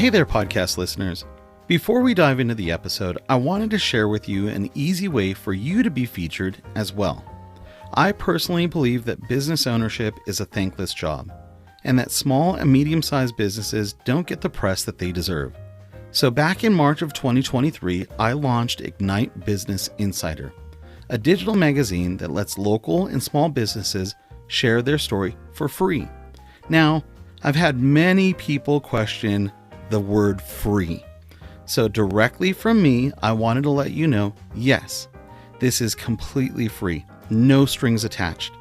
Hey there, podcast listeners. Before we dive into the episode, I wanted to share with you an easy way for you to be featured as well. I personally believe that business ownership is a thankless job, and that small and medium-sized businesses don't get the press that they deserve. So back in March of 2023, I launched Ignite Business Insider, a digital magazine that lets local and small businesses share their story for free. Now, I've had many people question the word free. So directly from me, I wanted to let you know, yes, this is completely free, no strings attached.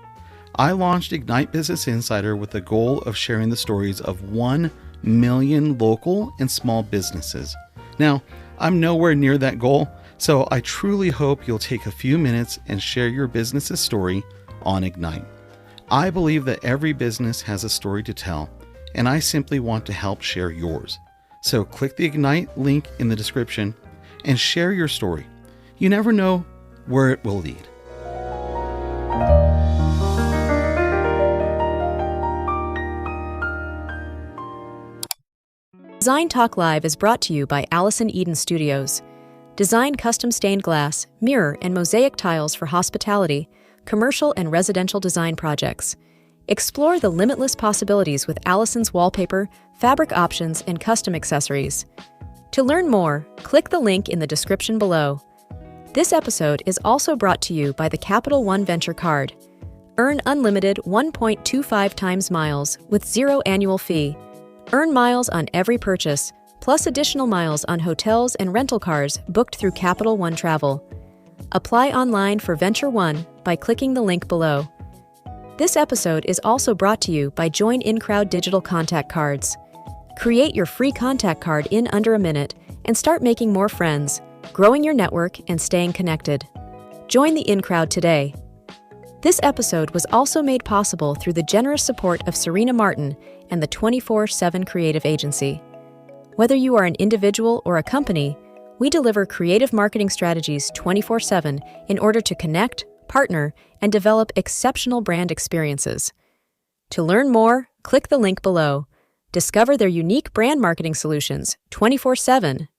I launched Ignite Business Insider with the goal of sharing the stories of 1 million local and small businesses. Now, I'm nowhere near that goal, so I truly hope you'll take a few minutes and share your business's story on Ignite. I believe that every business has a story to tell, and I simply want to help share yours. So click the Ignite link in the description and share your story. You never know where it will lead. Design Talk Live is brought to you by Allison Eden Studios. Design custom stained glass, mirror, and mosaic tiles for hospitality, commercial and residential design projects. Explore the limitless possibilities with Allison's wallpaper, fabric options, and custom accessories. To learn more, click the link in the description below. This episode is also brought to you by the Capital One Venture Card. Earn unlimited 1.25 times miles with 0 annual fee. Earn miles on every purchase, plus additional miles on hotels and rental cars booked through Capital One Travel. Apply online for VentureOne by clicking the link below. This episode is also brought to you by Join In-Crowd Digital Contact Cards. Create your free contact card in under a minute and start making more friends, growing your network, and staying connected. Join the in-crowd today. This episode was also made possible through the generous support of Serena Martin and the 24/7 Creative Agency. Whether you are an individual or a company, we deliver creative marketing strategies 24/7 in order to connect, partner, and develop exceptional brand experiences. To learn more, click the link below. Discover their unique brand marketing solutions 24/7.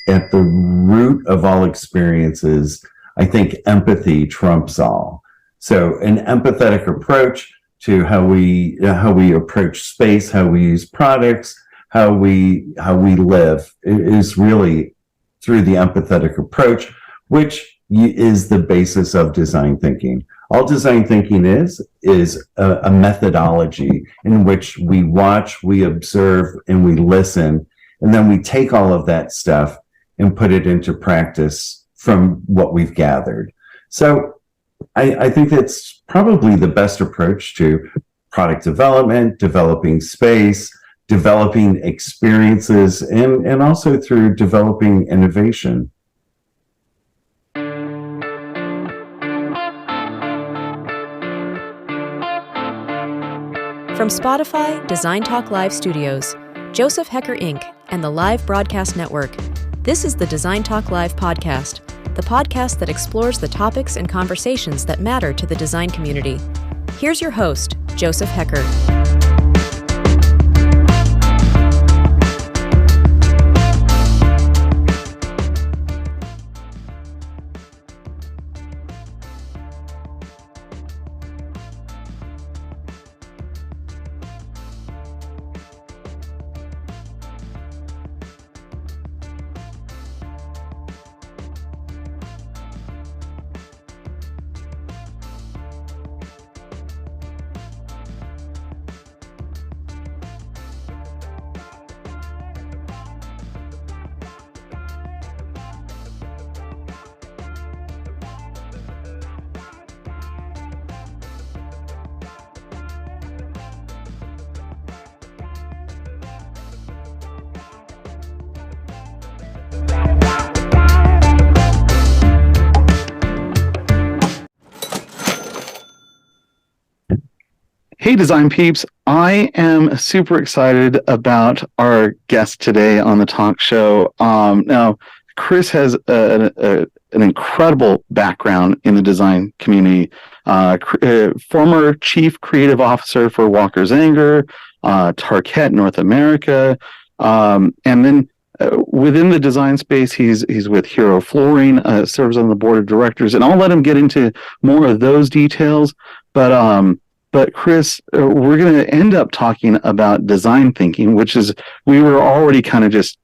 At the root of all experiences, I think empathy trumps all. So an empathetic approach to how we approach space, how we use products, how we live is really through the empathetic approach, which is the basis of design thinking. All design thinking is a methodology in which we watch, we observe, and we listen, and then we take all of that stuff and put it into practice from what we've gathered. So I think that's probably the best approach to product development, developing space, developing experiences, and also through developing innovation. From Spotify, Design Talk Live Studios, Joseph Hecker Inc., and the Live Broadcast Network, this is the Design Talk Live podcast, the podcast that explores the topics and conversations that matter to the design community. Here's your host, Joseph Hecker. Hey, design peeps. I am super excited about our guest today on the talk show. Now, Chris has an incredible background in the design community. Former chief creative officer for Walker Zanger, Tarkett North America, and then within the design space, he's with Hero Flooring, serves on the board of directors, and I'll let him get into more of those details. But Chris, we're going to end up talking about design thinking, which is, we were already kind of just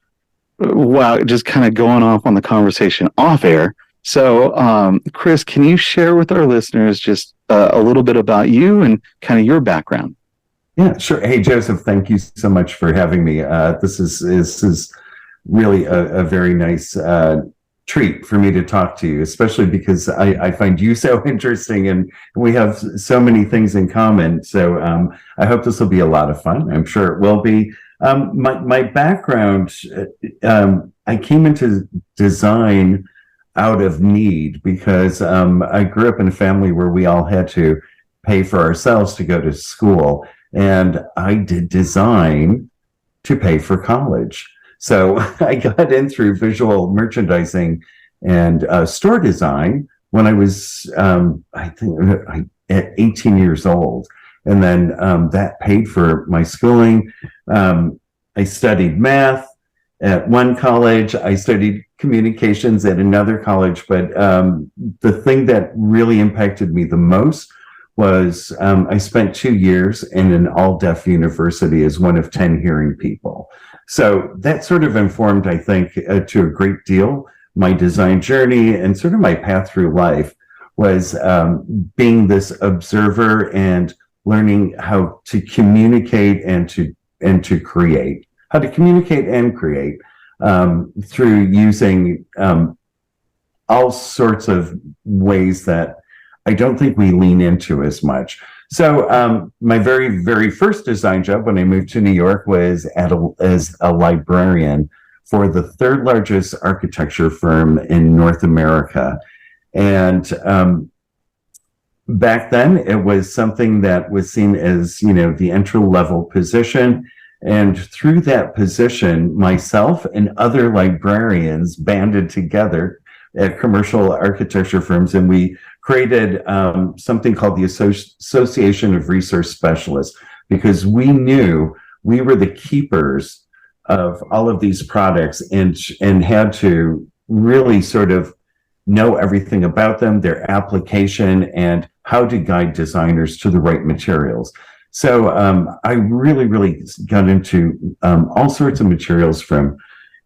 kind of going off on the conversation off air. So, Chris, can you share with our listeners just a little bit about you and kind of your background? Yeah, sure. Hey, Joseph, thank you so much for having me. This is really a very nice treat for me to talk to you, especially because I find you so interesting and we have so many things in common. So I hope this will be a lot of fun. I'm sure it will be. My background, I came into design out of need because I grew up in a family where we all had to pay for ourselves to go to school. And I did design to pay for college. So I got in through visual merchandising and store design when I was, I think, at 18 years old. And then that paid for my schooling. I studied math at one college. I studied communications at another college. But the thing that really impacted me the most was I spent 2 years in an all-deaf university as one of 10 hearing people. So that sort of informed, I think, to a great deal, my design journey and sort of my path through life was being this observer and learning how to communicate and to create, how to communicate and create through using all sorts of ways that I don't think we lean into as much. So my very, very first design job when I moved to New York was as a librarian for the third largest architecture firm in North America. And back then, it was something that was seen as, the entry-level position. And through that position, myself and other librarians banded together at commercial architecture firms, and we created something called the Association of Resource Specialists, because we knew we were the keepers of all of these products and had to really sort of know everything about them, their application, and how to guide designers to the right materials. So I really, really got into all sorts of materials from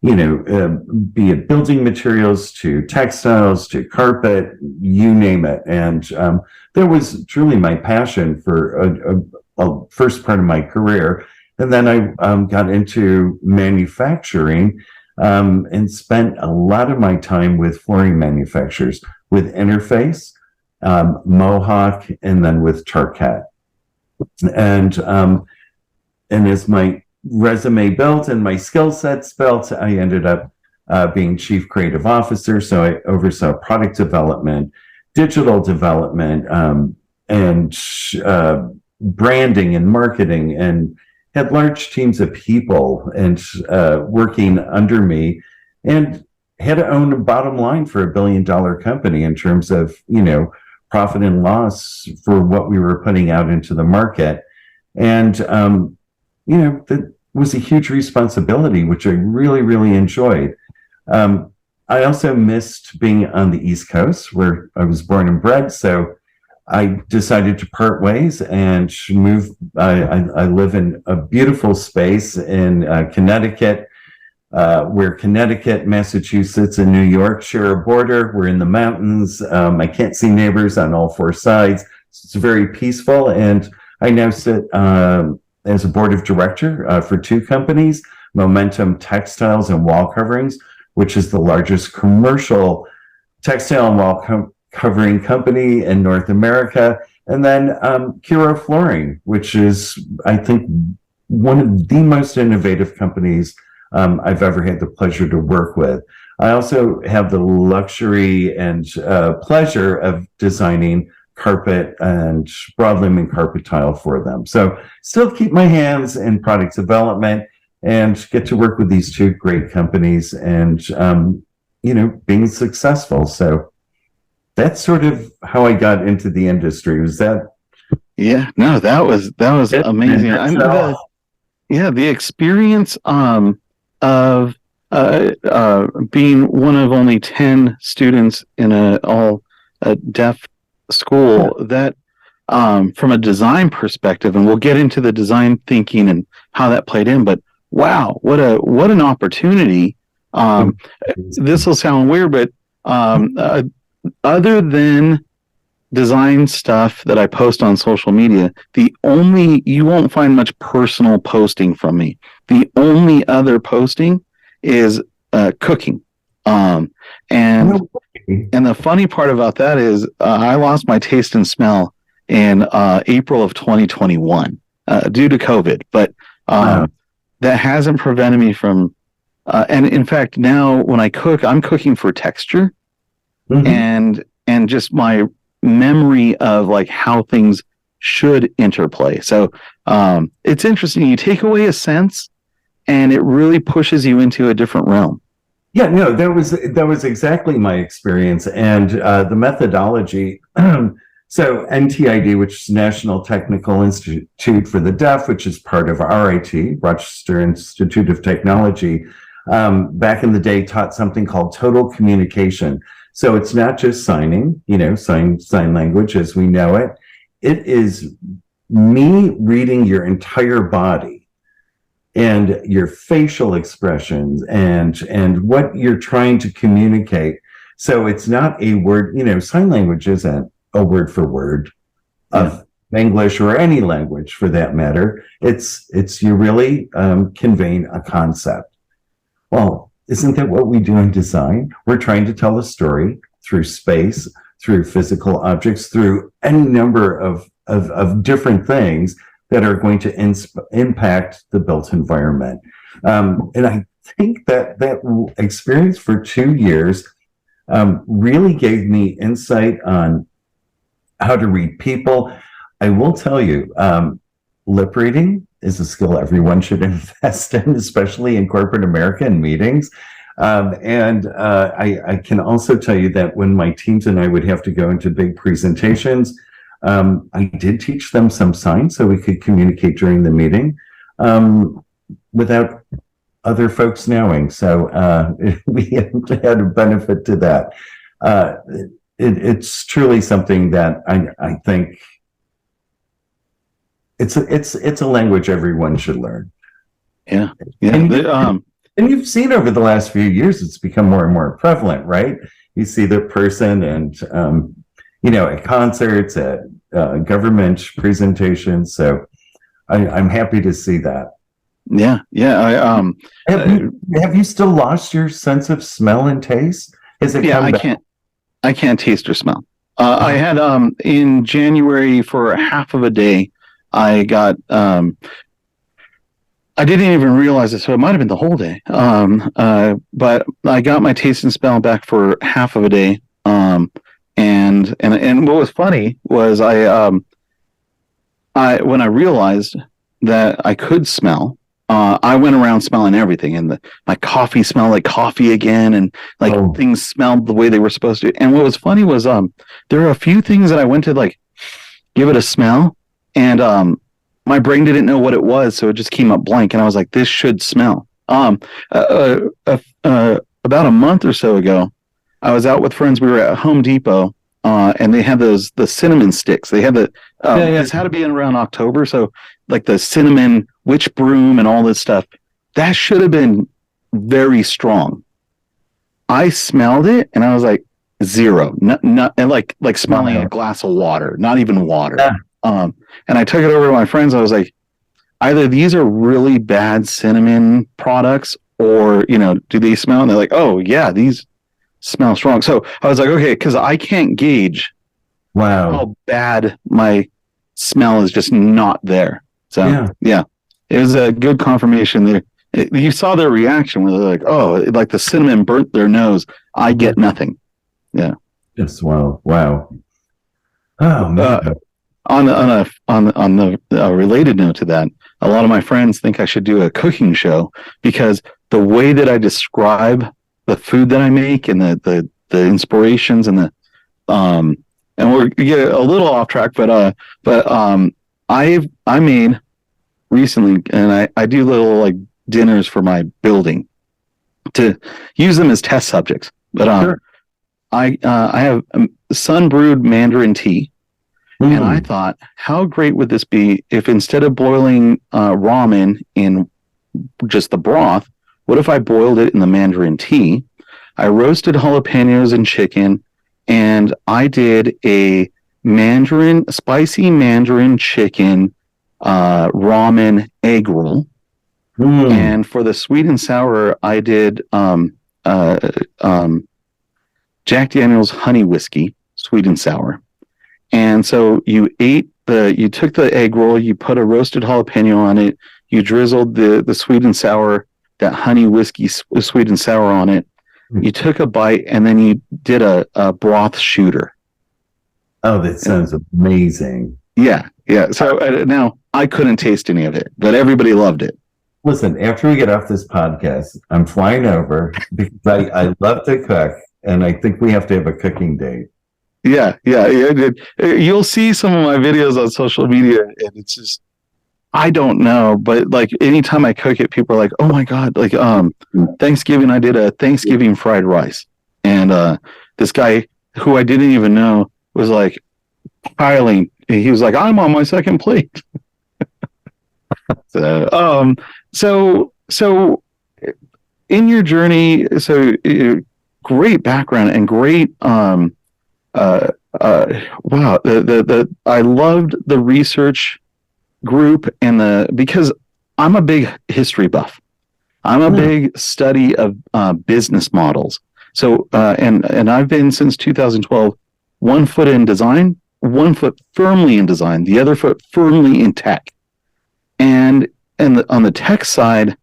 be it building materials to textiles to carpet, you name it. And that was truly my passion for a first part of my career. And then I got into manufacturing and spent a lot of my time with flooring manufacturers, with Interface, Mohawk, and then with Tarkett. And as my resume built and my skill sets built, I ended up being chief creative officer. So I oversaw product development, digital development, and branding and marketing, and had large teams of people and working under me, and had to own a bottom line for $1 billion company in terms of, profit and loss for what we were putting out into the market. And, that was a huge responsibility, which I really, really enjoyed. I also missed being on the East Coast, where I was born and bred. So I decided to part ways and move. I live in a beautiful space in Connecticut, where Connecticut, Massachusetts, and New York share a border. We're in the mountains. I can't see neighbors on all four sides. It's very peaceful. And I now sit as a board of director for two companies, Momentum Textiles and Wall Coverings, which is the largest commercial textile and wall covering company in North America. And then Hero Flooring, which is, I think, one of the most innovative companies I've ever had the pleasure to work with. I also have the luxury and pleasure of designing carpet and broadloom carpet tile for them. So still keep my hands in product development and get to work with these two great companies and, being successful. So that's sort of how I got into the industry. Was that? Yeah, no, that was amazing. Yeah, the experience of being one of only 10 students in a all deaf school, that from a design perspective, and we'll get into the design thinking and how that played in, but wow, what an opportunity. This will sound weird, but other than design stuff that I post on social media, you won't find much personal posting from me. The only other posting is cooking. And the funny part about that is I lost my taste and smell in April of 2021 due to COVID, but that hasn't prevented me from. And in fact, now when I cook, I'm cooking for texture and just my memory of like how things should interplay. So it's interesting. You take away a sense, and it really pushes you into a different realm. Yeah, no, that was exactly my experience, and the methodology. So NTID, which is National Technical Institute for the Deaf, which is part of RIT, Rochester Institute of Technology, back in the day taught something called total communication. So it's not just signing, sign language as we know it. It is me reading your entire body and your facial expressions and what you're trying to communicate. So it's not a word, sign language isn't a word for word of English or any language for that matter. It's you really conveying a concept. Well, isn't that what we do in design? We're trying to tell a story through space, through physical objects, through any number of different things that are going to impact the built environment. And I think that experience for 2 years really gave me insight on how to read people. I will tell you, lip reading is a skill everyone should invest in, especially in corporate America and meetings. And I can also tell you that when my teams and I would have to go into big presentations, I did teach them some signs so we could communicate during the meeting without other folks knowing. So we had a benefit to that. It's truly something that I think it's a language everyone should learn. Yeah. And you've seen over the last few years, it's become more and more prevalent, right? You see the person and, at concerts, at government presentations. So I'm happy to see that. Yeah. Have you still lost your sense of smell and taste? I can't taste or smell. I had in January for half of a day, I got I didn't even realize it, so it might have been the whole day. But I got my taste and smell back for half of a day. And what was funny was I when I realized that I could smell, I went around smelling everything, and my coffee smelled like coffee again, and things smelled the way they were supposed to. And what was funny was there are a few things that I went to give it a smell, and my brain didn't know what it was, so it just came up blank, and I was like, this should smell. About a month or so ago, I was out with friends. We were at Home Depot, and they had the cinnamon sticks. They had this had to be in around October, so the cinnamon witch broom and all this stuff. That should have been very strong. I smelled it, and I was like, zero. Not and like smelling a glass of water, not even water. Yeah. And I took it over to my friends. I was like, either these are really bad cinnamon products, or do they smell? And they're like, oh yeah, these smell strong. So I was like, okay, because I can't gauge how bad my smell is just not there. So yeah, it was a good confirmation there. You saw their reaction where they're like, oh, like the cinnamon burnt their nose. I get nothing. Yeah. Just wow. Oh man. On the related note to that, a lot of my friends think I should do a cooking show, because the way that I describe the food that I make and the inspirations and and we're get a little off track, but I made recently, and I do little like dinners for my building to use them as test subjects. But Sure. I have sun brewed Mandarin tea, and I thought, how great would this be if instead of boiling ramen in just the broth, what if I boiled it in the Mandarin tea? I roasted jalapenos and chicken, and I did a spicy Mandarin chicken ramen egg roll. And for the sweet and sour, I did Jack Daniel's honey whiskey, sweet and sour. And so you took the egg roll, you put a roasted jalapeno on it, you drizzled the sweet and sour, that honey whiskey sweet and sour on it. You took a bite, and then you did a broth shooter. Oh, that sounds amazing. Yeah. So now I couldn't taste any of it, but everybody loved it. Listen, after we get off this podcast, I'm flying over because I love to cook, and I think we have to have a cooking date. Yeah. You'll see some of my videos on social media, and it's just, I don't know, but like anytime I cook it, people are like, "Oh my God!" Like Thanksgiving, I did a Thanksgiving fried rice, and this guy who I didn't even know was like piling. He was like, "I'm on my second plate." So in your journey, great background and great wow. I loved the research group because I'm a big history buff. I'm a big study of business models. So and I've been since 2012, 1 foot in design, 1 foot firmly in design, the other foot firmly in tech. And on the tech side,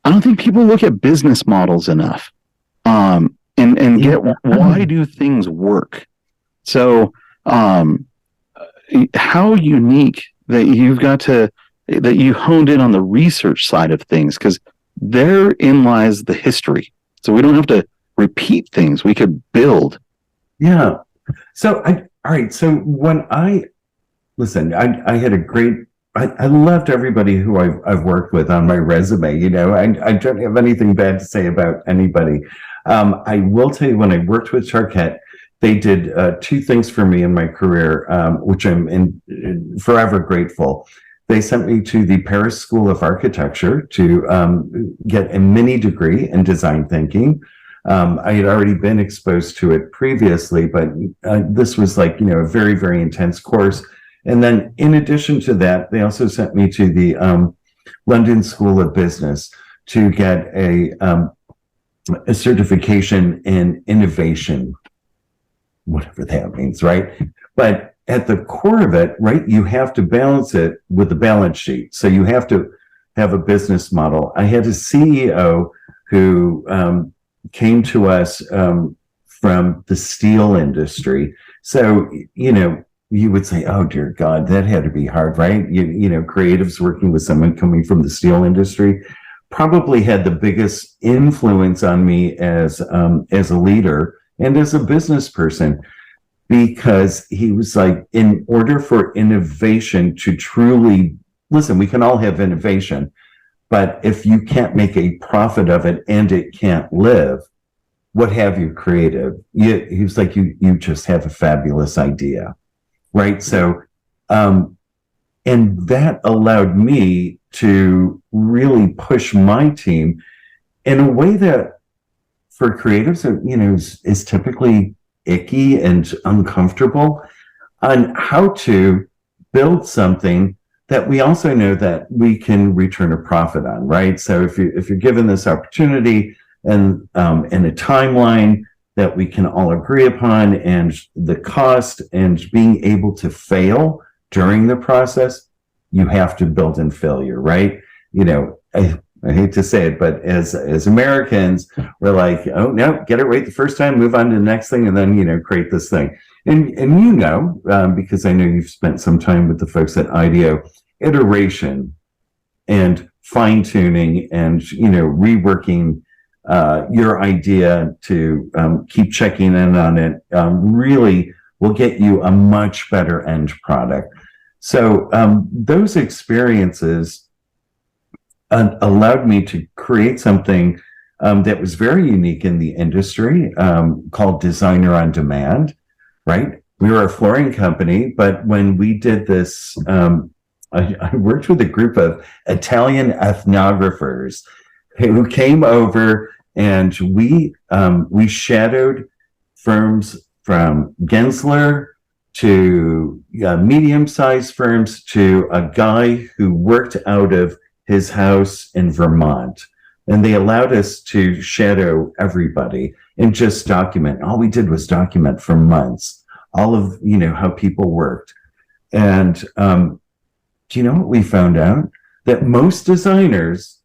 I don't think people look at business models enough, and get why do things work. So, how unique that that you honed in on the research side of things, because therein lies the history. So we don't have to repeat things; we could build. Yeah. So all right. So when I had a great. I loved everybody who I've worked with on my resume. You know, I don't have anything bad to say about anybody. I will tell you, when I worked with Tarkett, they did 2 things for me in my career, which I'm forever grateful. They sent me to the Paris School of Architecture to get a mini degree in design thinking. I had already been exposed to it previously, but this was like, a very, very intense course. And then in addition to that, they also sent me to the London School of Business to get a certification in innovation, whatever that means, right? But at the core of it, right, you have to balance it with the balance sheet. So you have to have a business model. I had a CEO who came to us from the steel industry. So, you would say, "Oh dear God, that had to be hard," right? Creatives working with someone coming from the steel industry probably had the biggest influence on me as a leader and as a business person, because he was like, in order for innovation to truly listen, we can all have innovation, but if you can't make a profit of it and it can't live, what have you created? He was like, you just have a fabulous idea. Right. So, and that allowed me to really push my team in a way that for creatives, is typically icky and uncomfortable, on how to build something that we also know that we can return a profit on. Right. So if you're given this opportunity and in a timeline that we can all agree upon, and the cost and being able to fail during the process, you have to build in failure, right? I hate to say it, but as Americans, we're like, "Oh no, get it right the first time, move on to the next thing, and then create this thing." And because I know you've spent some time with the folks at IDEO, iteration and fine tuning and reworking your idea to keep checking in on it really will get you a much better end product. So those experiences allowed me to create something that was very unique in the industry, called Designer on Demand, right? We were a flooring company, but when we did this, I worked with a group of Italian ethnographers who came over, and we shadowed firms from Gensler to medium-sized firms to a guy who worked out of his house in Vermont. And they allowed us to shadow everybody and just document. All we did was document for months, all of, how people worked. And do you know what we found out? That most designers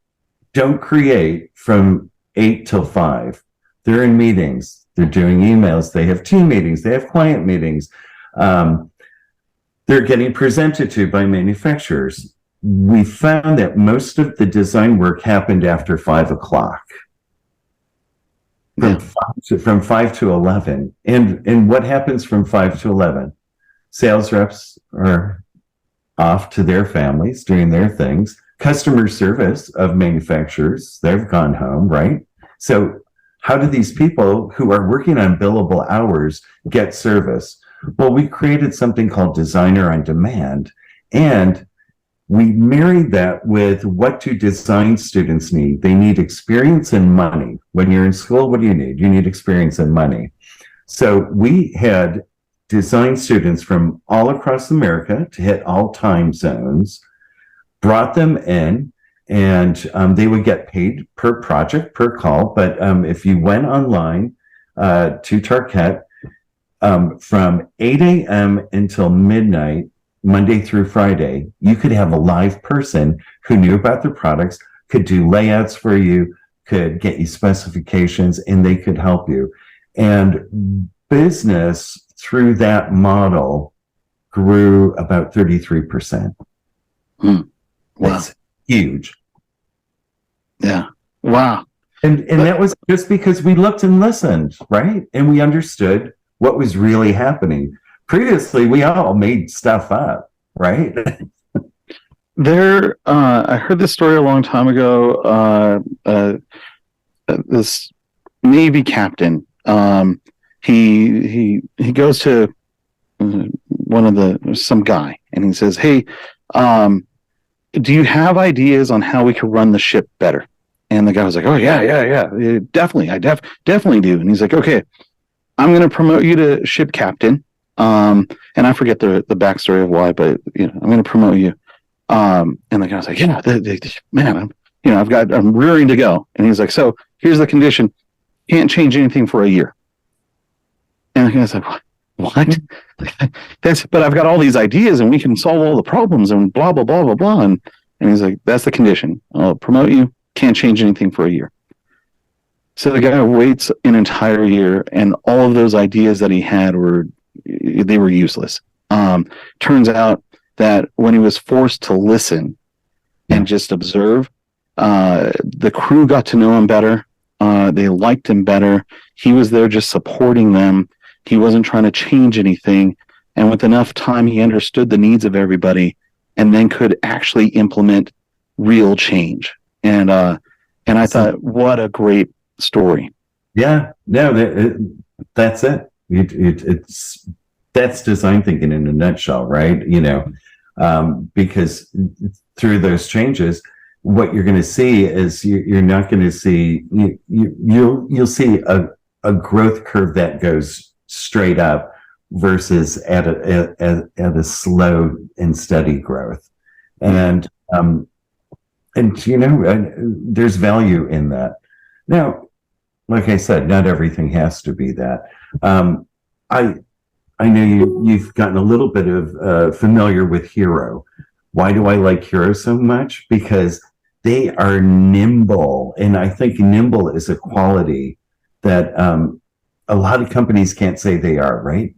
don't create from 8 till 5. They're in meetings. They're doing emails. They have team meetings. They have client meetings. They're getting presented to by manufacturers. We found that most of the design work happened after 5 o'clock. From 5 to 11. And what happens from 5 to 11? Sales reps are off to their families doing their things. Customer service of manufacturers, they've gone home, right? So how do these people who are working on billable hours get service? Well, we created something called Designer on Demand, and we married that with what do design students need? They need experience and money. When you're in school, what do you need? You need experience and money. So we had design students from all across America to hit all time zones, brought them in, and they would get paid per project, per call. But if you went online to Tarkett from 8 a.m. until midnight, Monday through Friday, you could have a live person who knew about the products, could do layouts for you, could get you specifications, and they could help you. And business through that model grew about 33%. Wow. That's huge. Yeah. Wow. And that was just because we looked and listened, right? And we understood what was really happening. Previously, we all made stuff up, right? I heard this story a long time ago. This Navy captain, he goes to some guy, and he says, "Hey, do you have ideas on how we can run the ship better?" And the guy was like, "Oh yeah, definitely, I definitely do." And he's like, "Okay, I'm going to promote you to ship captain." And I forget the backstory of why, but I'm going to promote you. And the guy's like, "Yeah, man, I'm rearing to go." And he's like, "So here's the condition: can't change anything for a year." And the guy's like, "What?" But I've got all these ideas, and we can solve all the problems, and blah blah blah blah blah. And he's like, "That's the condition. I'll promote you. Can't change anything for a year." So the guy waits an entire year, and all of those ideas that he had were useless. Turns out that when he was forced to listen and just observe, the crew got to know him better. They liked him better. He was there just supporting them. He wasn't trying to change anything. And with enough time, he understood the needs of everybody, and then could actually implement real change. And I thought, what a great story. Yeah, no, that's it. That's design thinking in a nutshell, right? Because through those changes, what you're going to see is you're not going to see you'll see a growth curve that goes straight up versus at a slow and steady growth, and there's value in that. Now, like I said, not everything has to be that. I know you've gotten a little bit of familiar with Hero. Why do I like Hero so much? Because they are nimble, and I think nimble is a quality that a lot of companies can't say they are. Right?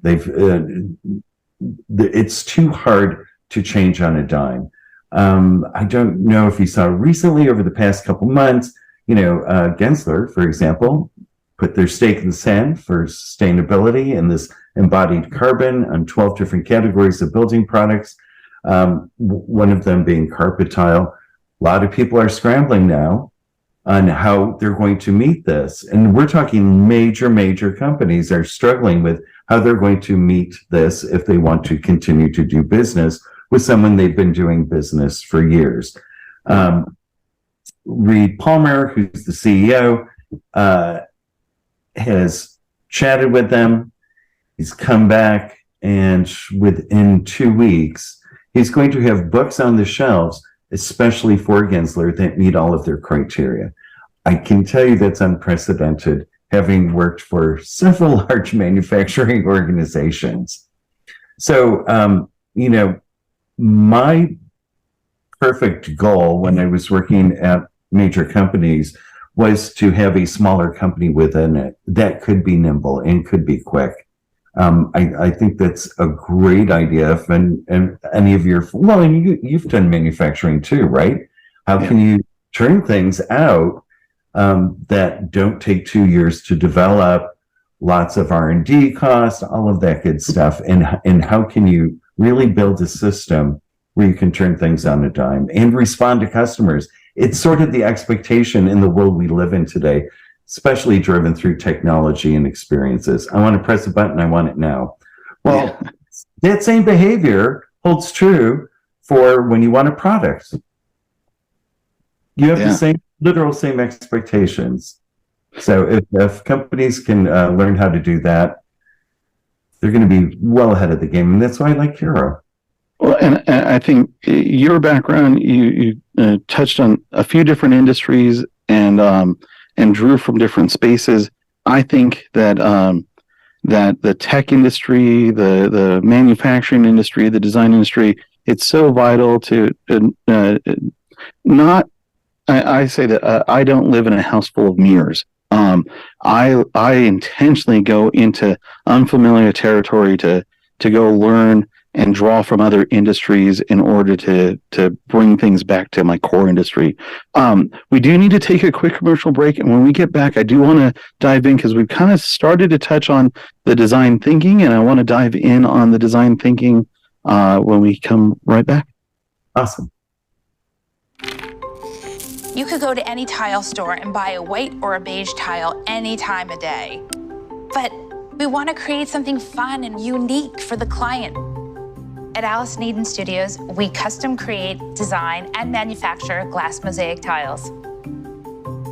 It's too hard to change on a dime. I don't know if you saw recently over the past couple months. Gensler, for example, put their stake in the sand for sustainability and this embodied carbon on 12 different categories of building products. One of them being carpet tile. A lot of people are scrambling now on how they're going to meet this. And we're talking major companies are struggling with how they're going to meet this if they want to continue to do business with someone they've been doing business for years. Reed Palmer, who's the CEO, has chatted with them. He's come back, and within 2 weeks, he's going to have books on the shelves, especially for Gensler, that meet all of their criteria. I can tell you that's unprecedented, having worked for several large manufacturing organizations. So, my perfect goal when I was working at major companies was to have a smaller company within it that could be nimble and could be quick. I think that's a great idea. And any of your, you've done manufacturing too, right? How can you turn things out that don't take 2 years to develop, lots of R&D costs, all of that good stuff? And how can you really build a system where you can turn things on a dime and respond to customers? It's sort of the expectation in the world we live in today, especially driven through technology and experiences. I want to press a button. I want it now. Well, that same behavior holds true for when you want a product. You have the same expectations. So if companies can learn how to do that, they're going to be well ahead of the game. And that's why I like Hero. Well, and I think your background, you touched on a few different industries and drew from different spaces. I think that that the tech industry, the manufacturing industry, the design industry, it's so vital to not. I say that I don't live in a house full of mirrors. I intentionally go into unfamiliar territory to go learn and draw from other industries in order to bring things back to my core industry. We do need to take a quick commercial break, and when we get back, I do want to dive in because we've kind of started to touch on the design thinking, and I want to dive in on the design thinking when we come right back. Awesome. You could go to any tile store and buy a white or a beige tile any time of day. But we want to create something fun and unique for the client. At Allison Eden Studios, we custom create, design, and manufacture glass mosaic tiles.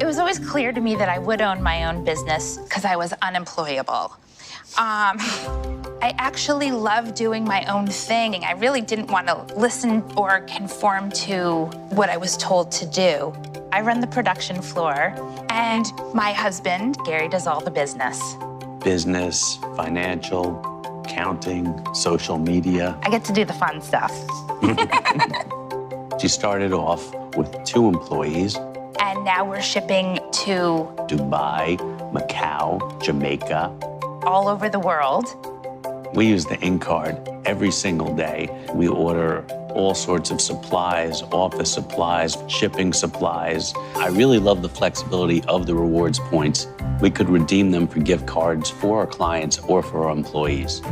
It was always clear to me that I would own my own business because I was unemployable. I actually love doing my own thing. I really didn't want to listen or conform to what I was told to do. I run the production floor, and my husband, Gary, does all the business. Business, financial, accounting, social media. I get to do the fun stuff. She started off with 2 employees. And now we're shipping to Dubai, Macau, Jamaica. All over the world. We use the ink card every single day. We order all sorts of supplies, office supplies, shipping supplies. I really love the flexibility of the rewards points. We could redeem them for gift cards for our clients or for our employees.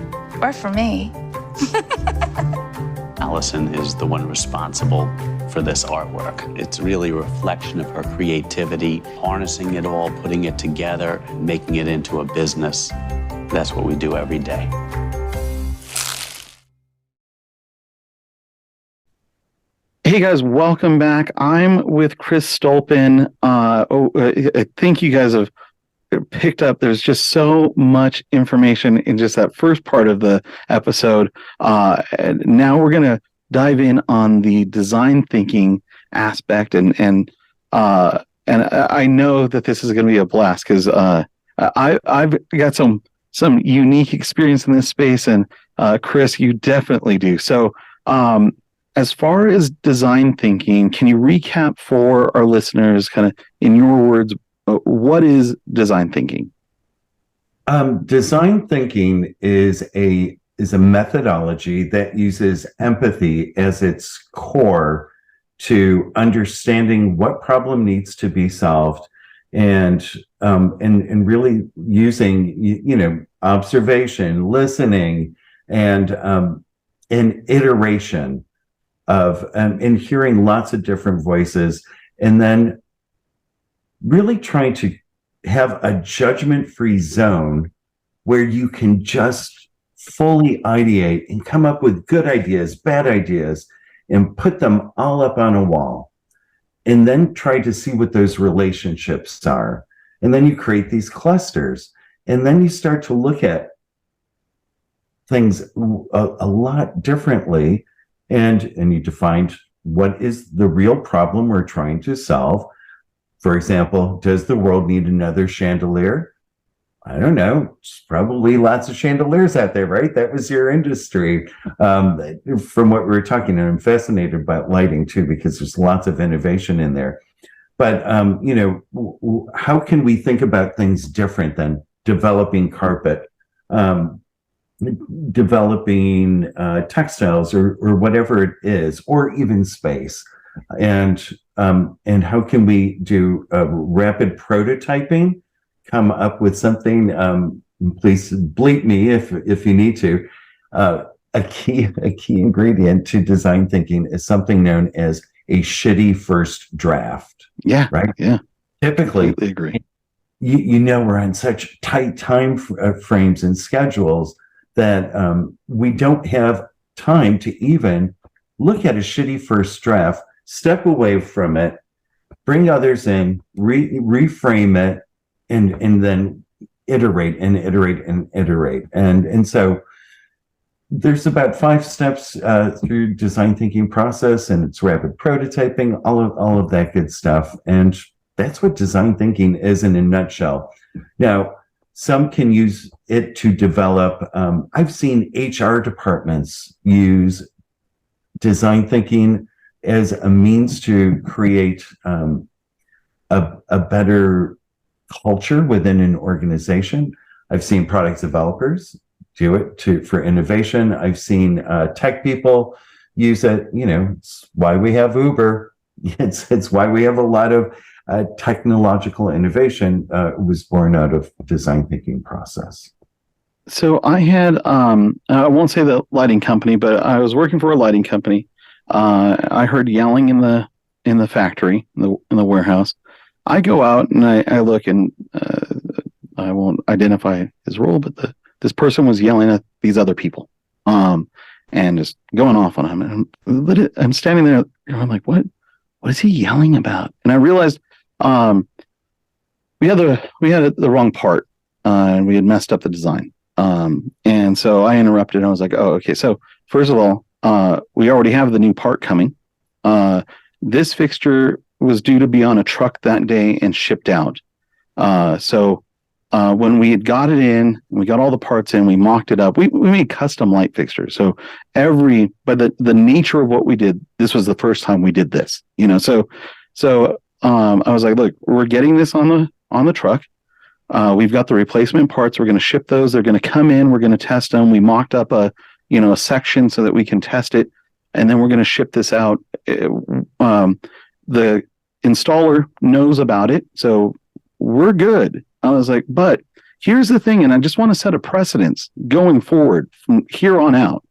Or for me. Allison is the one responsible for this artwork. It's really a reflection of her creativity, harnessing it all, putting it together, and making it into a business. That's what we do every day. Hey guys, welcome back. I'm with Chris Stulpin. I think you guys have picked up. There's just so much information in just that first part of the episode. And now we're going to dive in on the design thinking aspect, and I know that this is going to be a blast because I've got some unique experience in this space, and Chris, you definitely do. So, as far as design thinking, can you recap for our listeners, kind of in your words, what is design thinking? Design thinking is a methodology that uses empathy as its core to understanding what problem needs to be solved, and really using observation, listening, and iteration and hearing lots of different voices, and then really trying to have a judgment-free zone where you can just fully ideate and come up with good ideas, bad ideas, and put them all up on a wall, and then try to see what those relationships are. And then you create these clusters, and then you start to look at things a lot differently, and you define what is the real problem we're trying to solve. For example, does the world need another chandelier? I don't know. It's probably lots of chandeliers out there, right? That was your industry. From what we were talking, and I'm fascinated by lighting too, because there's lots of innovation in there. But, how can we think about things different than developing carpet, developing textiles, or whatever it is, or even space? And how can we do rapid prototyping, come up with something? Please bleep me if you need to. A key ingredient to design thinking is something known as a shitty first draft. Yeah. Right. Yeah. Typically, completely agree. We're on such tight time frames and schedules that we don't have time to even look at a shitty first draft, step away from it, bring others in, reframe it, and then iterate and iterate and iterate. And so there's about 5 steps through design thinking process, and it's rapid prototyping, all of that good stuff. And that's what design thinking is in a nutshell. Now, some can use it to develop. I've seen HR departments use design thinking as a means to create a better culture within an organization. I've seen product developers do it for innovation. I've seen tech people use it. It's why we have Uber. It's why we have a lot of technological innovation was born out of design thinking process. So I had, I won't say the lighting company, but I was working for a lighting company. I heard yelling in the factory, in the warehouse. I go out and I look, and I won't identify his role, but this person was yelling at these other people, and just going off on him. And I'm standing there, and I'm like, what is he yelling about? And I realized we had the wrong part, and we had messed up the design. And so I interrupted, and I was like, oh, okay. So first of all, we already have the new part coming. This fixture was due to be on a truck that day and shipped out. So when we had got it in, we got all the parts in, we mocked it up. We made custom light fixtures. So but the nature of what we did, this was the first time we did this, So I was like, look, we're getting this on the truck. We've got the replacement parts. We're going to ship those. They're going to come in. We're going to test them. We mocked up a section so that we can test it, and then we're going to ship this out. The installer knows about it, so we're good. I was like, but here's the thing, and I just want to set a precedence going forward from here on out.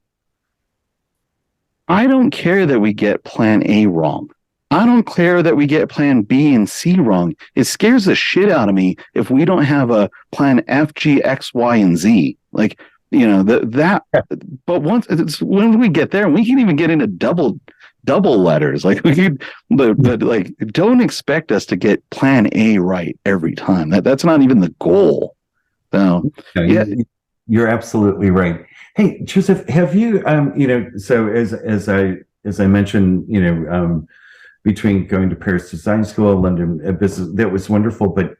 I don't care that we get plan A wrong. I don't care that we get plan B and C wrong. It scares the shit out of me if we don't have a plan F, G, X, Y, and Z. Like, but when we get there, we can even get into double letters. Like we could, but like, don't expect us to get plan A right every time. That's not even the goal. So yeah, you're absolutely right. Hey, Joseph, have you, so as I mentioned, between going to Paris Design School, London Business, that was wonderful. But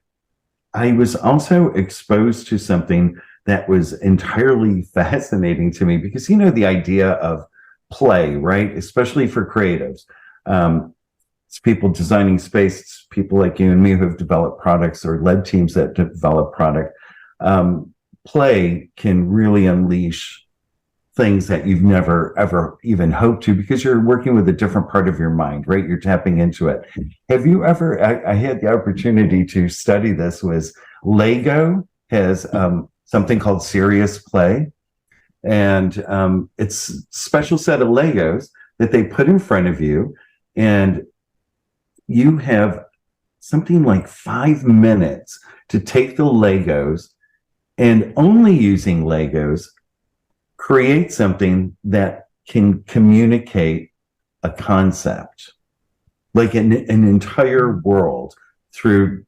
I was also exposed to something that was entirely fascinating to me, because, the idea of play, right? Especially for creatives. It's people designing space, it's people like you and me who have developed products or led teams that develop product. Play can really unleash things that you've never, ever even hoped to, because you're working with a different part of your mind, right? You're tapping into it. Have you ever, I had the opportunity to study this, was Lego has something called Serious Play. And it's a special set of Legos that they put in front of you, and you have something like 5 minutes to take the Legos, and only using Legos, create something that can communicate a concept, like an entire world, through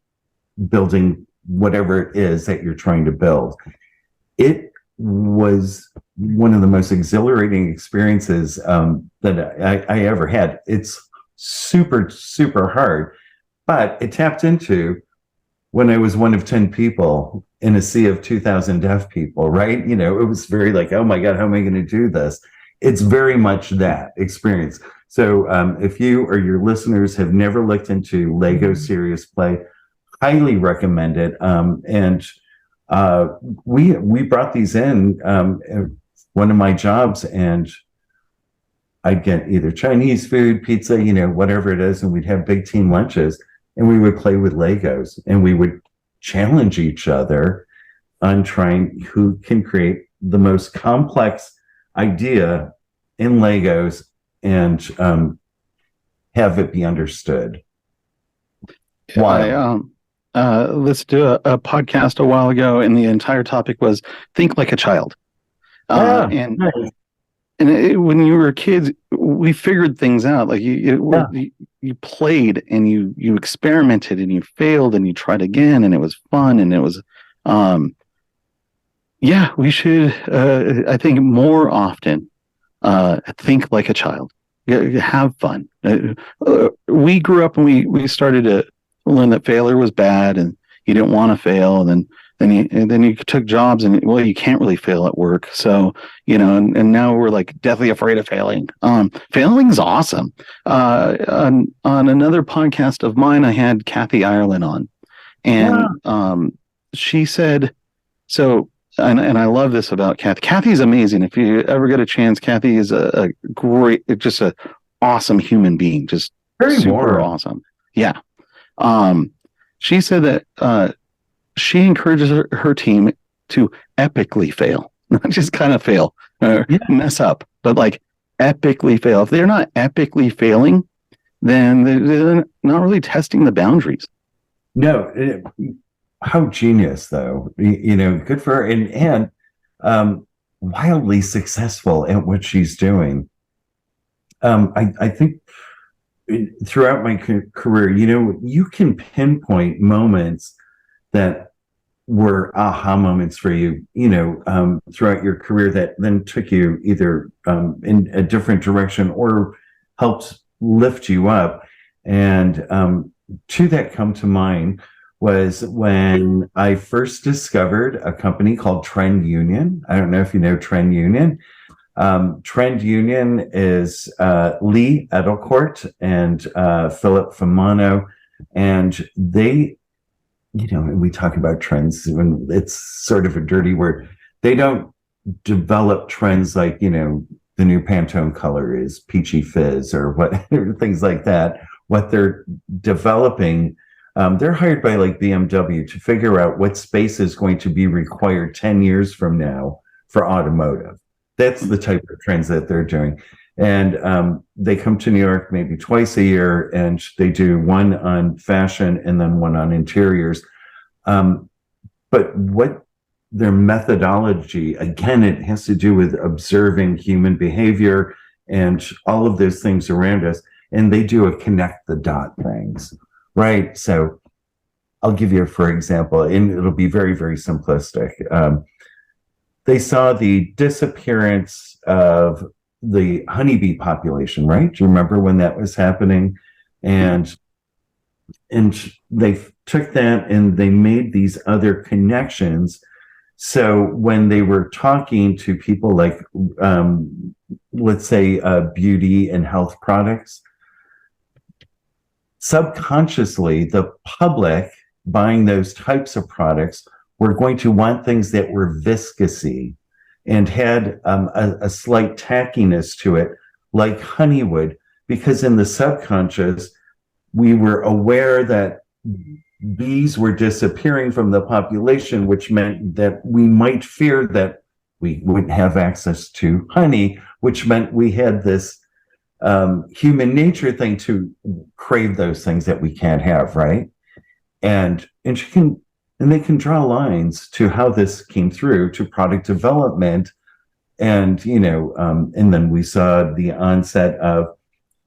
building whatever it is that you're trying to build. It was one of the most exhilarating experiences that I ever had. It's super, super hard, but it tapped into when I was one of 10 people in a sea of 2,000 deaf people, right? You know, it was very like, oh my God, how am I going to do this? It's very much that experience. So if you or your listeners have never looked into Lego Serious Play, highly recommend it. And we brought these in one of my jobs, and I'd get either Chinese food, pizza, you know, whatever it is, and we'd have big team lunches, and we would play with Legos, and we would challenge each other on trying who can create the most complex idea in Legos and have it be understood. Why? Let's do a podcast a while ago, and the entire topic was think like a child. And nice. When you were kids, we figured things out. Like you played and you experimented and you failed and you tried again, and it was fun, and it was we should I think more often think like a child. Have fun. We grew up and we started to learn that failure was bad, and you didn't want to fail, and then you took jobs, and well, you can't really fail at work. So, you know, and now we're like deathly afraid of failing. Failing's awesome. On another podcast of mine, I had Kathy Ireland on, and she said, so, and I love this about Kathy. Kathy's amazing. If you ever get a chance, Kathy is a great, just an awesome human being, just very super awesome. Yeah. She said that she encourages her team to epically fail, not just kind of fail, mess up, but like epically fail. If they're not epically failing, then they're not really testing the boundaries. No, how genius though, you know, good for her, and wildly successful at what she's doing. I think throughout my career, you know, you can pinpoint moments that were aha moments for you, you know, throughout your career that then took you either in a different direction or helped lift you up. And two that come to mind was when I first discovered a company called Trend Union. I don't know if you know Trend Union. Trend Union is Lee Edelcourt and Philip Famano, and they, you know, and we talk about trends when it's sort of a dirty word. They don't develop trends like, you know, the new Pantone color is peachy fizz or what, things like that. What they're developing, they're hired by like BMW to figure out what space is going to be required 10 years from now for automotive. That's the type of trends that they're doing. And they come to New York maybe twice a year, and they do one on fashion and then one on interiors. But what their methodology, again, it has to do with observing human behavior and all of those things around us. And they do a connect the dot things, right? So I'll give you, for example, and it'll be very, very simplistic. They saw the disappearance of the honeybee population, right? Do you remember when that was happening? And they took that and they made these other connections. So when they were talking to people like, let's say, beauty and health products, subconsciously, the public buying those types of products were going to want things that were viscousy and had a slight tackiness to it, like honey would, because in the subconscious, we were aware that bees were disappearing from the population, which meant that we might fear that we wouldn't have access to honey, which meant we had this human nature thing to crave those things that we can't have, right? And they can draw lines to how this came through to product development. And, and then we saw the onset of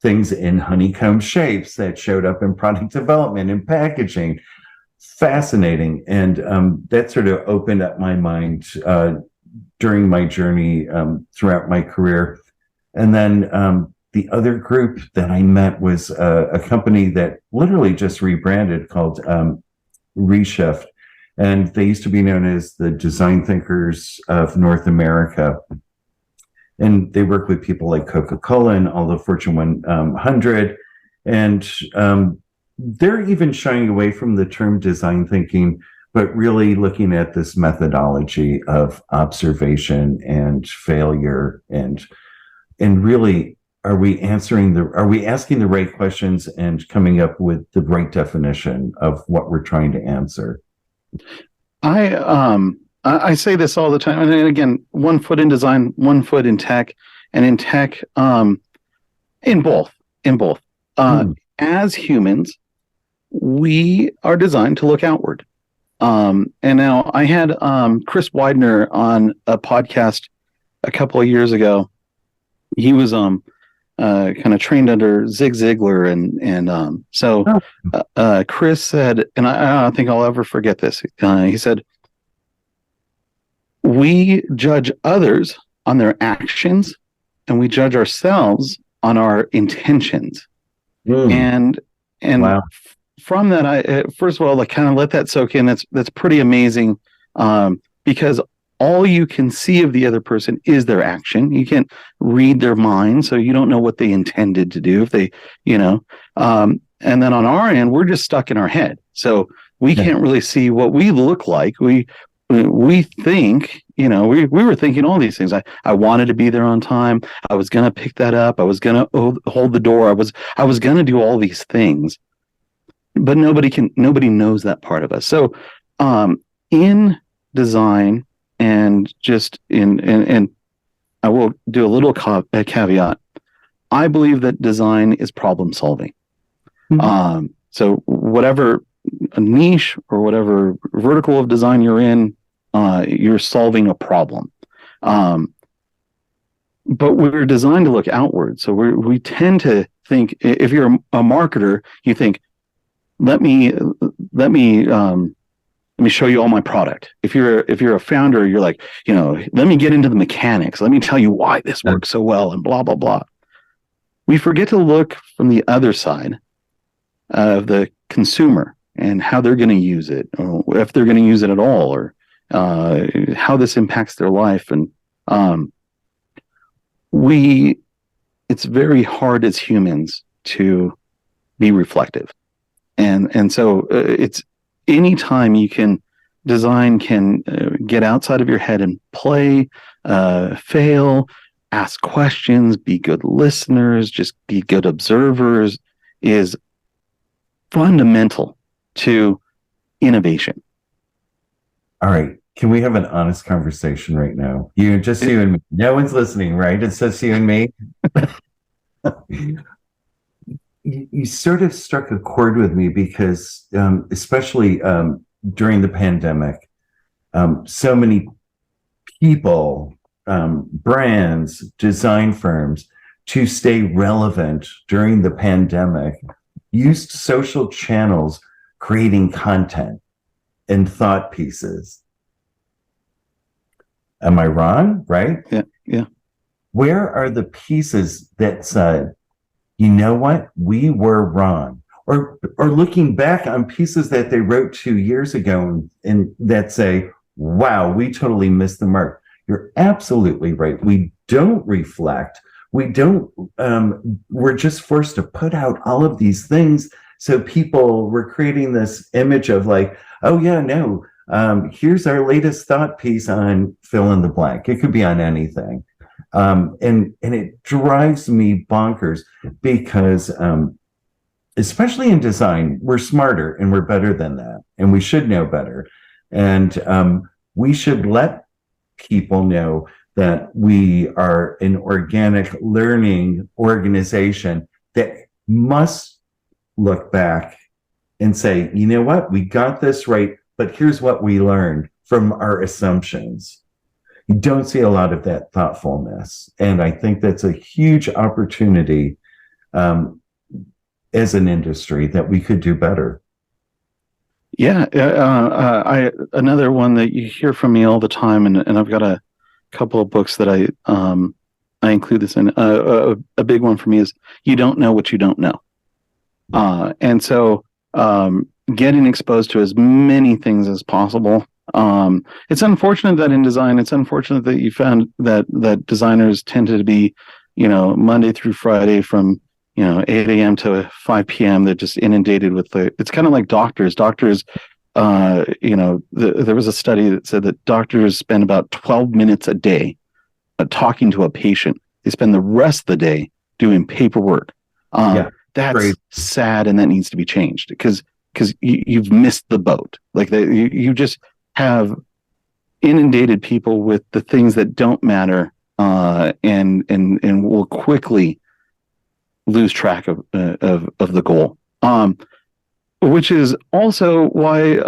things in honeycomb shapes that showed up in product development and packaging. Fascinating. And that sort of opened up my mind during my journey throughout my career. And then the other group that I met was a company that literally just rebranded called Reshift. And they used to be known as the Design Thinkers of North America. And they work with people like Coca-Cola and all the Fortune 100. And they're even shying away from the term design thinking, but really looking at this methodology of observation and failure. And really, are we asking the right questions and coming up with the right definition of what we're trying to answer? I say this all the time, and again, 1 foot in design, 1 foot in tech, and in tech, in both. As humans, we are designed to look outward. And now I had Chris Widener on a podcast a couple of years ago. He was kind of trained under Zig Ziglar, and so Chris said, and I don't think I'll ever forget this. He said, "We judge others on their actions, and we judge ourselves on our intentions." And wow. From that, I first of all, like, kind of let that soak in. That's pretty amazing, because all you can see of the other person is their action. You can't read their mind, so you don't know what they intended to do. If they, and then on our end, we're just stuck in our head, so we can't really see what we look like. We think, we were thinking all these things. I wanted to be there on time. I was going to pick that up. I was going to hold the door. I was going to do all these things, but nobody knows that part of us. So, in design, and just and I will do a little caveat. I believe that design is problem solving. Mm-hmm. So whatever niche or whatever vertical of design you're in, you're solving a problem. But we're designed to look outward. So we tend to think, if you're a marketer, you think, let me show you all my product. If you're a founder, you're like, let me get into the mechanics. Let me tell you why this works so well, and blah, blah, blah. We forget to look from the other side of the consumer and how they're going to use it, or if they're going to use it at all, or how this impacts their life. And it's very hard as humans to be reflective. And so it's anytime design can get outside of your head and play, fail, ask questions, be good listeners, just be good observers, is fundamental to innovation. All right. Can we have an honest conversation right now? You and me. No one's listening, right? It's just you and me. You sort of struck a chord with me because, especially during the pandemic, so many people, brands, design firms, to stay relevant during the pandemic, used social channels creating content and thought pieces. Am I wrong? Right? Yeah. Where are the pieces that said, you know what, we were wrong? Or looking back on pieces that they wrote 2 years ago and that say, wow, we totally missed the mark. You're absolutely right. We don't reflect. We're just forced to put out all of these things. So we're creating this image of like, oh yeah, no, here's our latest thought piece on fill in the blank. It could be on anything. And it drives me bonkers because, especially in design, we're smarter and we're better than that. And we should know better. And we should let people know that we are an organic learning organization that must look back and say, you know what, we got this right, but here's what we learned from our assumptions. You don't see a lot of that thoughtfulness. And I think that's a huge opportunity as an industry that we could do better. Yeah. Another one that you hear from me all the time, and I've got a couple of books that I include this in. A big one for me is you don't know what you don't know. And so getting exposed to as many things as possible. It's unfortunate that in design, it's unfortunate that you found that designers tended to be, Monday through Friday from, 8 a.m. to 5 p.m. They're just inundated with it's kind of like doctors. Doctors, there was a study that said that doctors spend about 12 minutes a day talking to a patient. They spend the rest of the day doing paperwork. That's great. Sad, and that needs to be changed because you've missed the boat. Like you just have inundated people with the things that don't matter, and will quickly lose track of the goal. Which is also why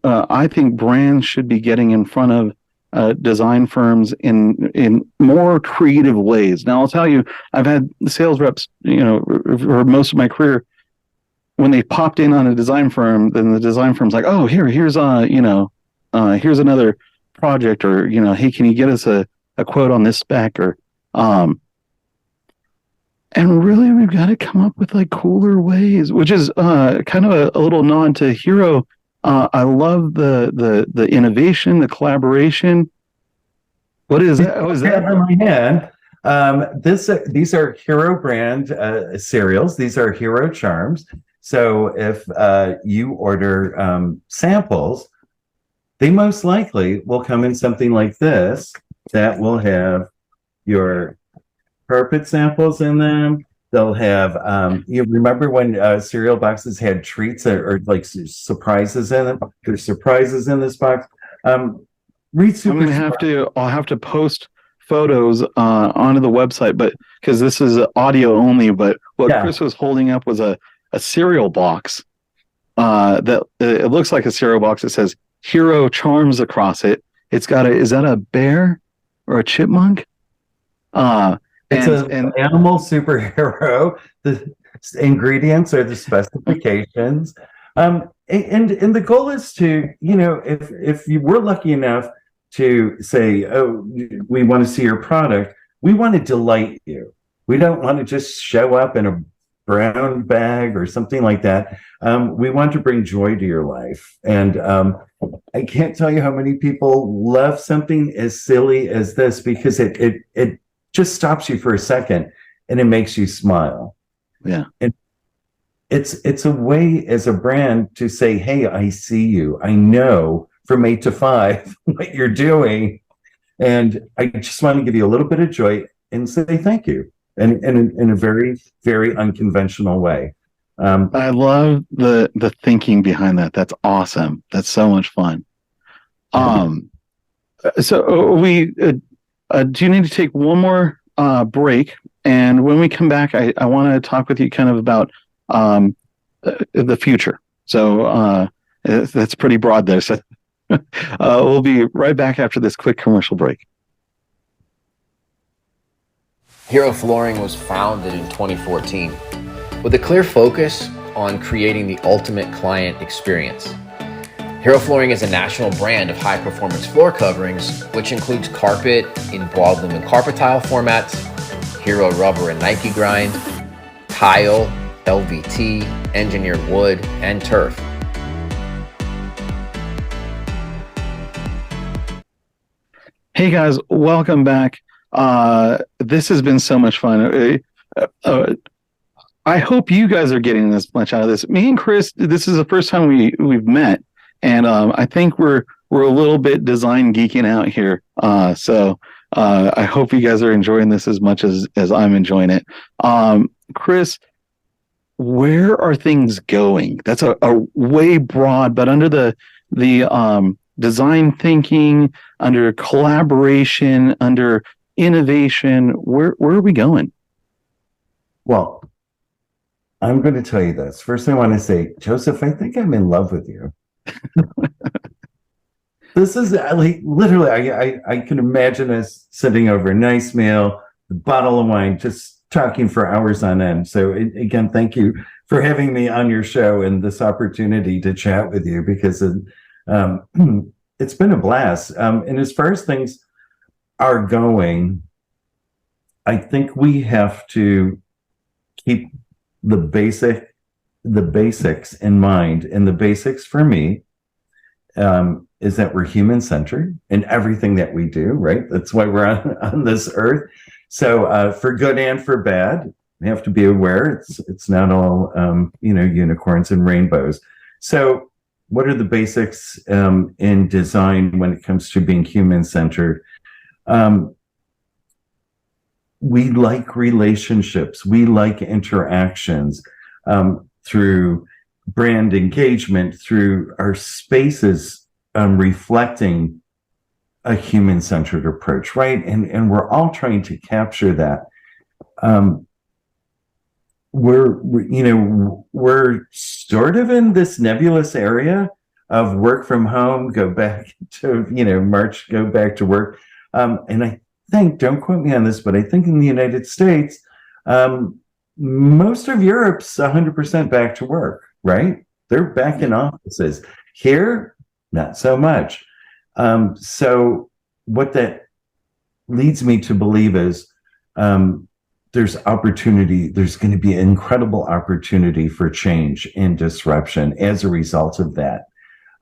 I think brands should be getting in front of design firms in more creative ways. Now, I'll tell you, I've had sales reps, for most of my career, when they popped in on a design firm, then the design firm's like, oh, here's another project, or, hey, can you get us a quote on this spec? Or, and really, we've got to come up with like cooler ways, which is kind of a little nod to Hero. I love the innovation, the collaboration. What is that? What is that? In my hand. These are Hero brand cereals. These are Hero charms. So if you order samples, they most likely will come in something like this that will have your carpet samples in them. They'll have, you remember when cereal boxes had treats or like surprises in them? There's surprises in this box. I'll have to post photos onto the website, but because this is audio only. But what Chris was holding up was a cereal box that it looks like a cereal box. It says Hero Charms across it. It's got is that a bear or a chipmunk? It's an animal superhero. The ingredients are the specifications. And the goal is to, if you were lucky enough to say, oh, we want to see your product, we want to delight you. We don't want to just show up in a brown bag or something like that. We want to bring joy to your life. And I can't tell you how many people love something as silly as this because it just stops you for a second and it makes you smile. Yeah. And it's a way as a brand to say, hey, I see you. I know from 8 to 5 what you're doing. And I just want to give you a little bit of joy and say thank you. And in a very, very unconventional way. I love the thinking behind that. That's awesome. That's so much fun. So we do you need to take one more break? And when we come back, I want to talk with you kind of about the future. So that's pretty broad there. So we'll be right back after this quick commercial break. Hero Flooring was founded in 2014 with a clear focus on creating the ultimate client experience. Hero Flooring is a national brand of high-performance floor coverings, which includes carpet in broad lumen carpet tile formats, Hero rubber and Nike grind, tile, LVT, engineered wood, and turf. Hey guys, welcome back. This has been so much fun. I hope you guys are getting as much out of this. Me and Chris, this is the first time we've met, and I think we're a little bit design geeking out here. So I hope you guys are enjoying this as much as I'm enjoying it. Chris, where are things going? That's a way broad, but under the design thinking, under collaboration, under innovation? Where are we going? Well, I'm going to tell you this. First, I want to say, Joseph, I think I'm in love with you. This is like literally, I can imagine us sitting over a nice meal, a bottle of wine, just talking for hours on end. So again, thank you for having me on your show and this opportunity to chat with you, because it's been a blast. And as far as things are going, I think we have to keep the basics in mind. And the basics for me is that we're human-centered in everything that we do, right? That's why we're on this earth. So for good and for bad, we have to be aware it's not all unicorns and rainbows. So what are the basics in design when it comes to being human-centered? We like relationships. We like interactions through brand engagement, through our spaces reflecting a human-centered approach, right? And we're all trying to capture that. We're sort of in this nebulous area of work from home, go back to March, go back to work, and I think, don't quote me on this, but I think in the United States, most of Europe's 100% back to work, right? They're back in offices. Here, not so much. So what that leads me to believe is there's opportunity. There's going to be an incredible opportunity for change and disruption as a result of that,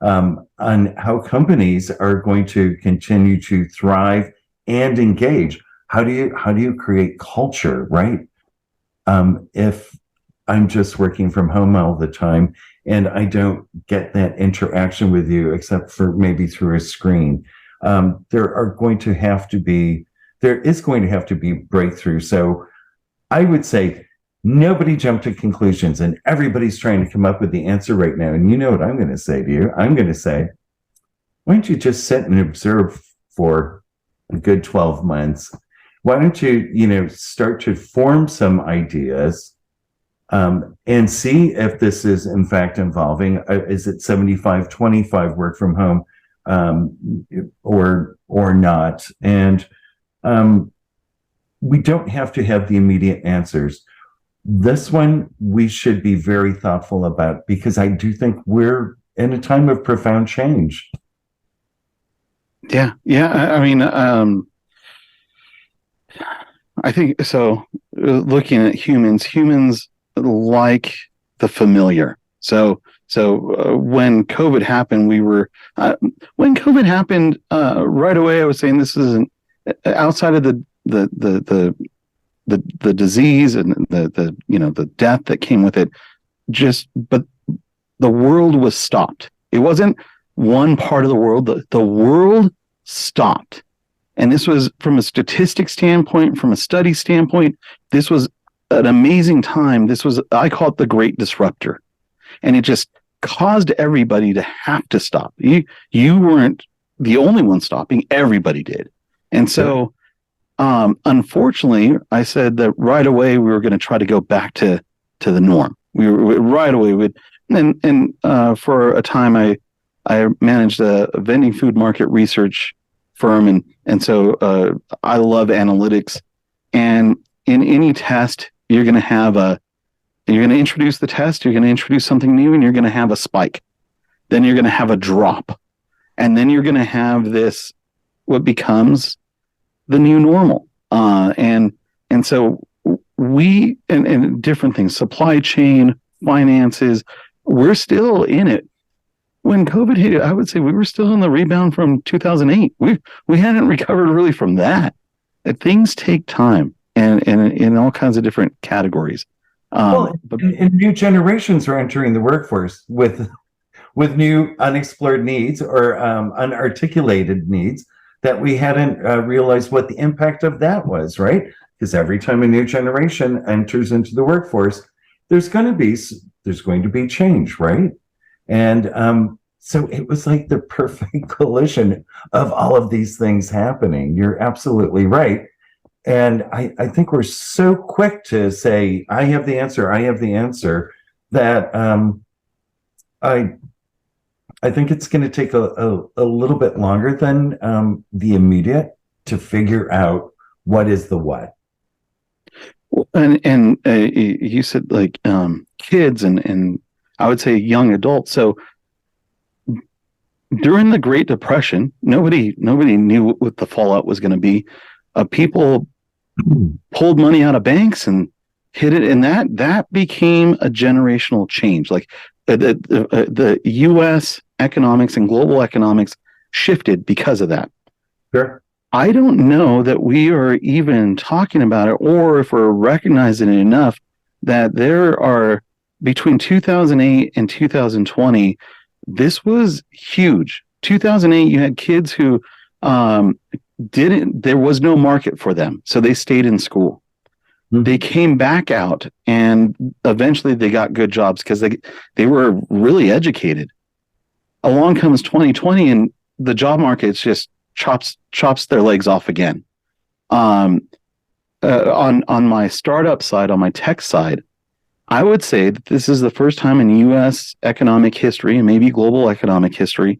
on how companies are going to continue to thrive and engage. How do you create culture, right? If I'm just working from home all the time and I don't get that interaction with you except for maybe through a screen, there is going to have to be breakthrough. So I would say nobody jump to conclusions, and everybody's trying to come up with the answer right now. And you know what I'm going to say to you? I'm going to say, why don't you just sit and observe for a good 12 months? Why don't you, start to form some ideas and see if this is in fact involving, is it 75-25 work from home or not? And we don't have to have the immediate answers. This one we should be very thoughtful about, because I do think we're in a time of profound change. Yeah. I mean, I think so. Looking at humans like the familiar. So when COVID happened, right away, I was saying this isn't outside of the disease and the death that came with it. But the world was stopped. It wasn't one part of the world. The world stopped. And this was from a statistics standpoint, from a study standpoint, this was an amazing time. I call it the great disruptor. And it just caused everybody to have to stop. You weren't the only one stopping, everybody did. And so, unfortunately, I said that right away we were going to try to go back to the norm. We were right away and for a time I managed a vending food market research firm, and so I love analytics. And in any test, you're going to introduce the test, you're going to introduce something new, and you're going to have a spike. Then you're going to have a drop, and then you're going to have this what becomes the new normal. And so we and different things, supply chain, finances, we're still in it. When COVID hit, I would say we were still in the rebound from 2008. We hadn't recovered really from that. Things take time, and in all kinds of different categories. And new generations are entering the workforce with new unexplored needs or unarticulated needs that we hadn't realized what the impact of that was, right? Because every time a new generation enters into the workforce, there's going to be change, right? And So it was like the perfect collision of all of these things happening. You're absolutely right. And I think we're so quick to say, I have the answer, that I think it's going to take a little bit longer than the immediate to figure out what is the what. And you said like kids and I would say young adults. So during the Great Depression, nobody knew what the fallout was going to be. People pulled money out of banks and hid it, and that became a generational change. Like the U.S. economics and global economics shifted because of that. Sure. I don't know that we are even talking about it, or if we're recognizing it enough that there are between 2008 and 2020. This was huge. 2008, you had kids who there was no market for them, so they stayed in school. Mm-hmm. They came back out, and eventually they got good jobs because they were really educated. Along comes 2020, and the job market just chops their legs off again. On my startup side, on my tech side, I would say that this is the first time in U.S. economic history and maybe global economic history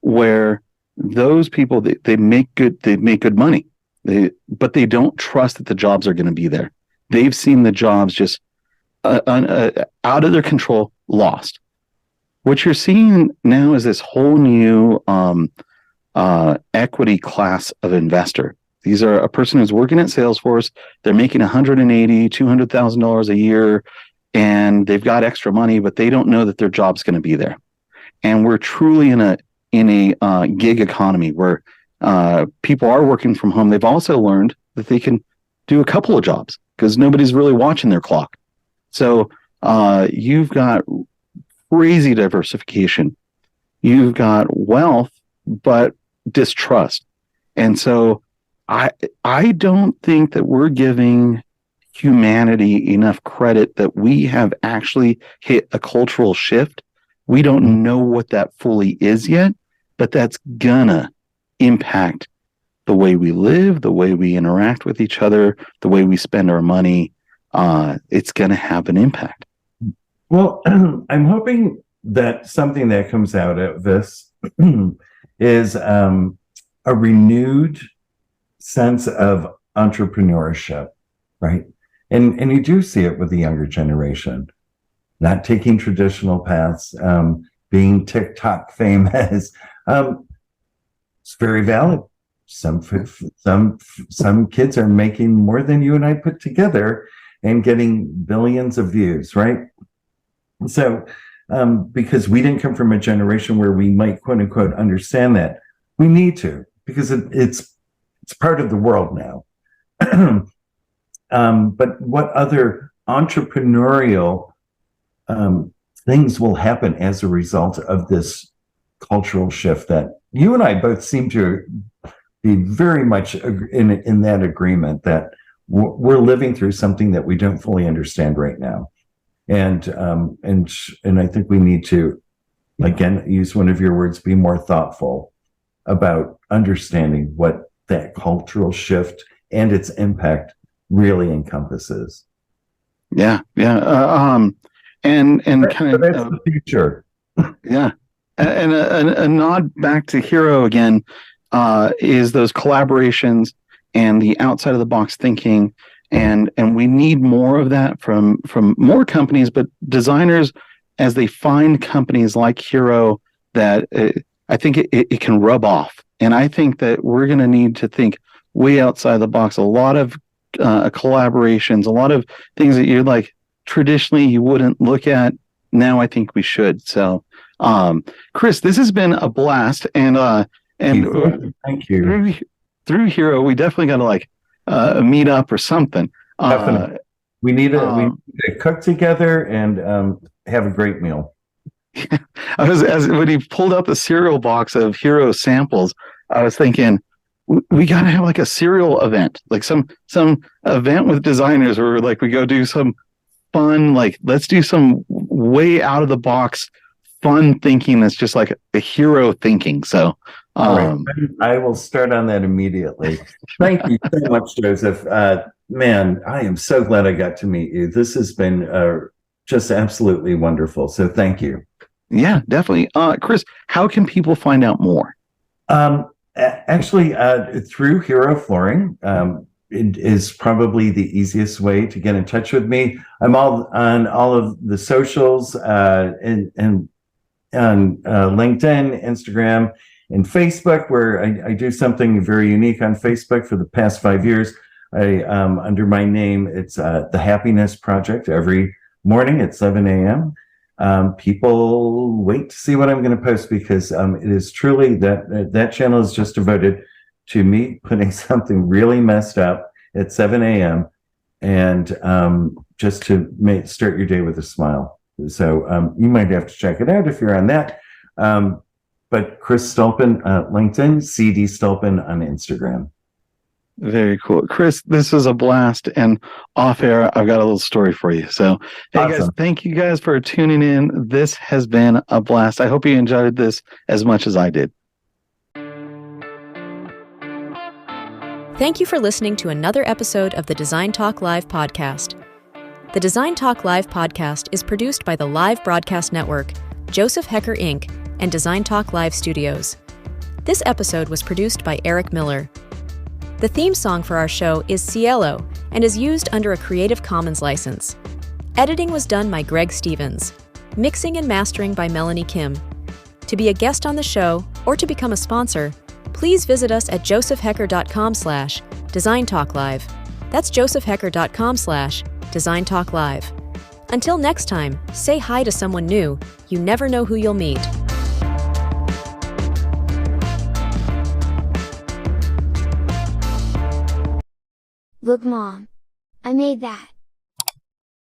where those people they make good money, but they don't trust that the jobs are going to be there. They've seen the jobs just out of their control, lost. What you're seeing now is this whole new equity class of investor. These are a person who's working at Salesforce. They're making $180,000, $200,000 a year, and they've got extra money, but they don't know that their job's going to be there. And we're truly in a gig economy where people are working from home. They've also learned that they can do a couple of jobs because nobody's really watching their clock. So you've got crazy diversification. You've got wealth, but distrust. And so I don't think that we're giving humanity enough credit that we have actually hit a cultural shift. We don't know what that fully is yet, but that's gonna impact the way we live, the way we interact with each other, the way we spend our money. It's gonna have an impact. Well, I'm hoping that something that comes out of this is a renewed sense of entrepreneurship, right? And you do see it with the younger generation, not taking traditional paths, being TikTok famous. It's very valid. Some kids are making more than you and I put together and getting billions of views, right? So, because we didn't come from a generation where we might quote unquote understand that, we need to, because it's part of the world now. But what other entrepreneurial things will happen as a result of this cultural shift that you and I both seem to be very much in that agreement that we're living through something that we don't fully understand right now. And I think we need to, again, use one of your words, be more thoughtful about understanding what that cultural shift and its impact really encompasses. Yeah. And kind of that's the future. Yeah. And a nod back to Hero again is those collaborations and the outside of the box thinking. And we need more of that from more companies, but designers, as they find companies like Hero, that I think it can rub off. And I think that we're going to need to think way outside the box. A lot of collaborations, a lot of things that you're like traditionally you wouldn't look at. Now I think we should. So, Chris, this has been a blast, and thank you. Through Hero, we definitely got to like meet up or something. Definitely. We need to cook together and have a great meal. When he pulled out the cereal box of Hero samples, I was thinking we got to have like a cereal event, like some event with designers where like we go do some fun, like let's do some way out of the box fun thinking that's just like a hero thinking. So, all right. I will start on that immediately. Thank you so much, Joseph. Man, I am so glad I got to meet you. This has been just absolutely wonderful. So thank you. Yeah, definitely. Chris, how can people find out more? Actually, through Hero Flooring. It is probably the easiest way to get in touch with me. I'm on all of the socials and on LinkedIn, Instagram, and Facebook, where I do something very unique on Facebook for the past 5 years. Under my name, it's the Happiness Project. Every morning at 7 a.m. People wait to see what I'm going to post, because it is truly that channel is just devoted to me putting something really messed up at 7 a.m. and just to start your day with a smile. So you might have to check it out if you're on that. But Chris Stulpin, LinkedIn, CD Stulpin on Instagram. Very cool. Chris, this is a blast. And off air, I've got a little story for you. So, hey, awesome. Guys, thank you guys for tuning in. This has been a blast. I hope you enjoyed this as much as I did. Thank you for listening to another episode of the Design Talk Live podcast. The Design Talk Live podcast is produced by the Live Broadcast Network, Joseph Hecker Inc., and Design Talk Live Studios. This episode was produced by Eric Miller. The theme song for our show is Cielo and is used under a Creative Commons license. Editing was done by Greg Stevens. Mixing and mastering by Melanie Kim. To be a guest on the show or to become a sponsor, please visit us at josephhecker.com/DesignTalkLive. That's josephhecker.com/DesignTalkLive. Until next time, say hi to someone new. You never know who you'll meet. Look, Mom. I made that.